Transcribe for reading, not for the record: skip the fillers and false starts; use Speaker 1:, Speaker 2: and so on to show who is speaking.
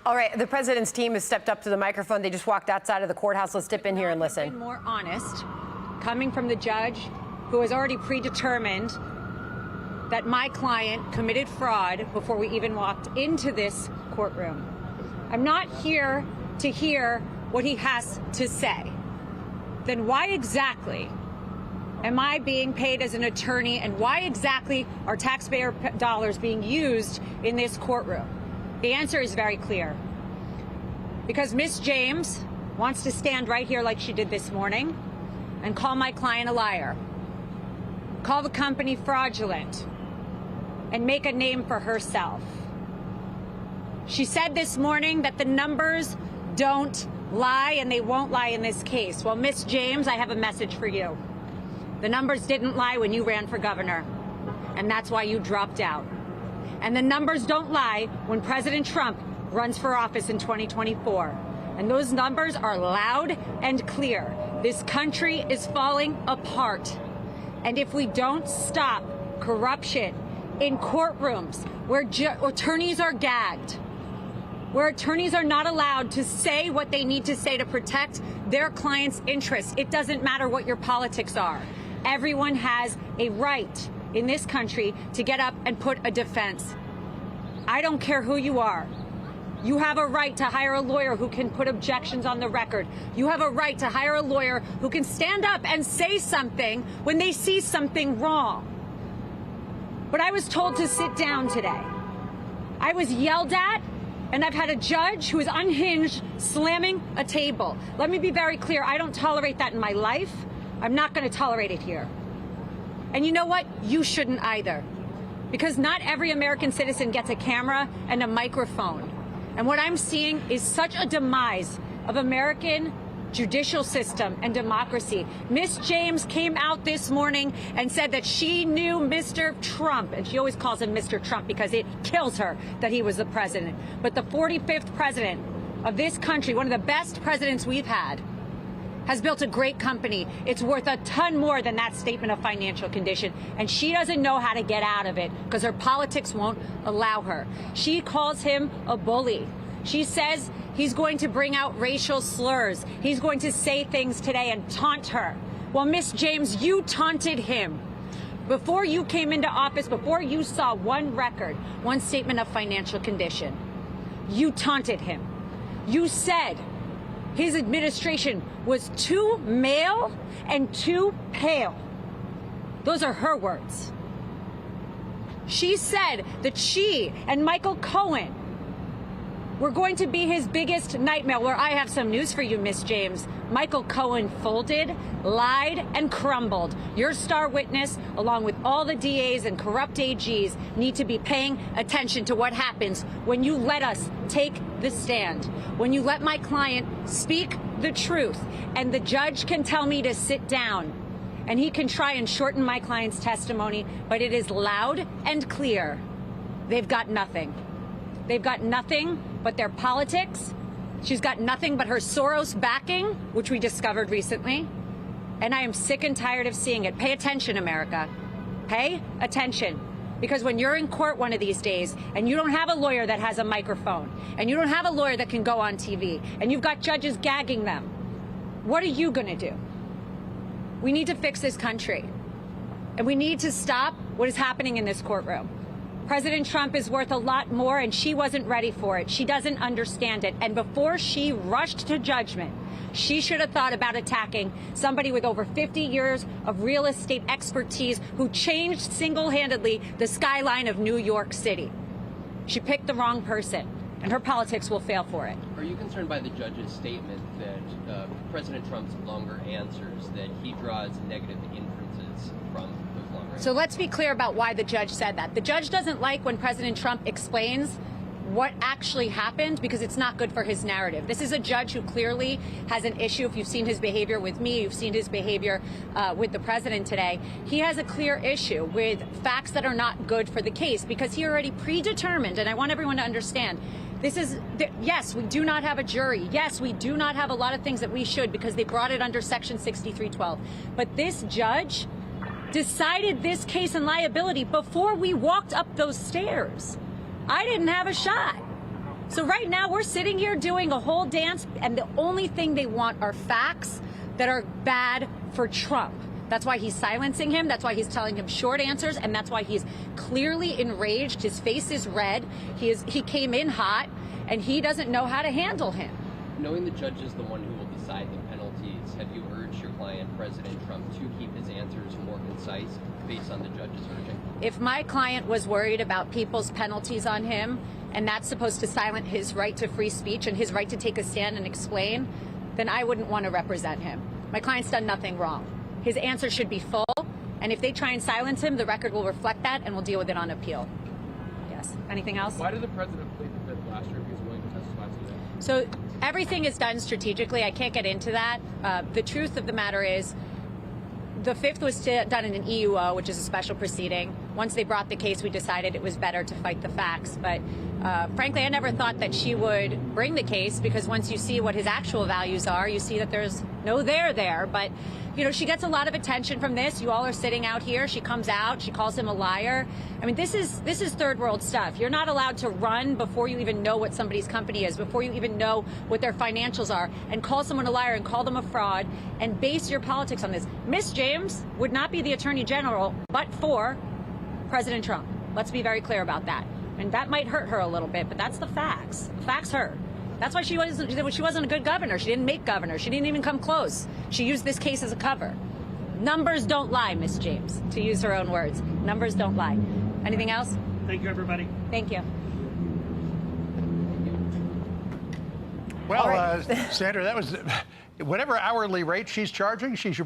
Speaker 1: All right, the president's team has stepped up to the microphone. They just walked outside of the courthouse. Let's dip in here and listen.
Speaker 2: Been more honest, coming from the judge who has already predetermined that my client committed fraud before we even walked into this courtroom. I'm not here to hear what he has to say. Then why exactly am I being paid as an attorney, and why exactly are taxpayer dollars being used in this courtroom? The answer is very clear. Because Ms. James wants to stand right here like she did this morning and call my client a liar, call the company fraudulent, and make a name for herself. She said this morning that the numbers don't lie, and they won't lie in this case. Well, Ms. James, I have a message for you. The numbers didn't lie when you ran for governor, and that's why you dropped out. And the numbers don't lie when President Trump runs for office in 2024. And those numbers are loud and clear. This country is falling apart. And if we don't stop corruption in courtrooms where attorneys are gagged, where attorneys are not allowed to say what they need to say to protect their clients' interests, it doesn't matter what your politics are. Everyone has a right in this country to get up and put a defense. I don't care who you are. You have a right to hire a lawyer who can put objections on the record. You have a right to hire a lawyer who can stand up and say something when they see something wrong. But I was told to sit down today. I was yelled at, and I've had a judge who is unhinged slamming a table. Let me be very clear. I don't tolerate that in my life. I'm not going to tolerate it here. And you know what? You shouldn't either. Because not every American citizen gets a camera and a microphone. And what I'm seeing is such a demise of American judicial system and democracy. Ms. James came out this morning and said that she knew Mr. Trump, and she always calls him Mr. Trump because it kills her that he was the president. But the 45th president of this country, one of the best presidents we've had, has built a great company. It's worth a ton more than that statement of financial condition. And she doesn't know how to get out of it because her politics won't allow her. She calls him a bully. She says he's going to bring out racial slurs. He's going to say things today and taunt her. Well, Miss James, you taunted him. Before you came into office, before you saw one record, one statement of financial condition, you taunted him. You said his administration was too male and too pale. Those are her words. She said that she and Michael Cohen were going to be his biggest nightmare. Well, I have some news for you, Miss James. Michael Cohen folded, lied, and crumbled. Your star witness, along with all the DAs and corrupt AGs, need to be paying attention to what happens when you let us take the stand, when you let my client speak the truth, and the judge can tell me to sit down, and he can try and shorten my client's testimony, but it is loud and clear. They've got nothing. They've got nothing but their politics. She's got nothing but her Soros backing, which we discovered recently. And I am sick and tired of seeing it. Pay attention, America. Pay attention. Because when you're in court one of these days and you don't have a lawyer that has a microphone, and you don't have a lawyer that can go on TV, and you've got judges gagging them, what are you going to do? We need to fix this country. And we need to stop what is happening in this courtroom. President Trump is worth a lot more, and she wasn't ready for it. She doesn't understand it. And before she rushed to judgment, she should have thought about attacking somebody with over 50 years of real estate expertise who changed single-handedly the skyline of New York City. She picked the wrong person, and her politics will fail for it.
Speaker 3: Are you concerned by the judge's statement that President Trump's longer answers, that he draws negative inferences from those longer answers?
Speaker 2: So let's be clear about why the judge said that. The judge doesn't like when President Trump explains what actually happened because it's not good for his narrative. This is a judge who clearly has an issue. If you've seen his behavior with me, you've seen his behavior with the president today. He has a clear issue with facts that are not good for the case because he already predetermined, and I want everyone to understand, this is, yes, we do not have a jury. Yes, we do not have a lot of things that we should because they brought it under Section 6312. But this judge decided this case and liability before we walked up those stairs. I didn't have a shot. So right now we're sitting here doing a whole dance, and the only thing they want are facts that are bad for Trump. That's why he's silencing him. That's why he's telling him short answers, and that's why he's clearly enraged. His face is red. He came in hot, and he doesn't know how to handle him.
Speaker 3: Knowing the judge is the one who will decide the penalties, have you urged your client, President Trump, to keep his answers more concise based on the judge's urging?
Speaker 2: If my client was worried about people's penalties on him, and that's supposed to silence his right to free speech and his right to take a stand and explain, then I wouldn't want to represent him. My client's done nothing wrong. His answer should be full, and if they try and silence him, the record will reflect that, and we'll deal with it on appeal. Yes. Anything else?
Speaker 4: Why did the president plead the fifth last year if he's willing to testify today?
Speaker 2: So everything is done strategically. I can't get into that. The truth of the matter is, the fifth was done in an EUO, which is a special proceeding. Once they brought the case, we decided it was better to fight the facts. But frankly, I never thought that she would bring the case, because once you see what his actual values are, you see that there's no there. But, you know, she gets a lot of attention from this. You all are sitting out here. She comes out. She calls him a liar. I mean, this is third world stuff. You're not allowed to run before you even know what somebody's company is, before you even know what their financials are, and call someone a liar and call them a fraud and base your politics on this. Miss James would not be the Attorney General but for President Trump. Let's be very clear about that. And that might hurt her a little bit, but that's the facts. The facts hurt. That's why she wasn't a good governor. She didn't make governor. She didn't even come close. She used this case as a cover. Numbers don't lie, Miss James, to use her own words. Numbers don't lie. Anything else?
Speaker 5: Thank you, everybody.
Speaker 2: Thank you.
Speaker 6: Well, Sandra, that was whatever hourly rate she's charging, she should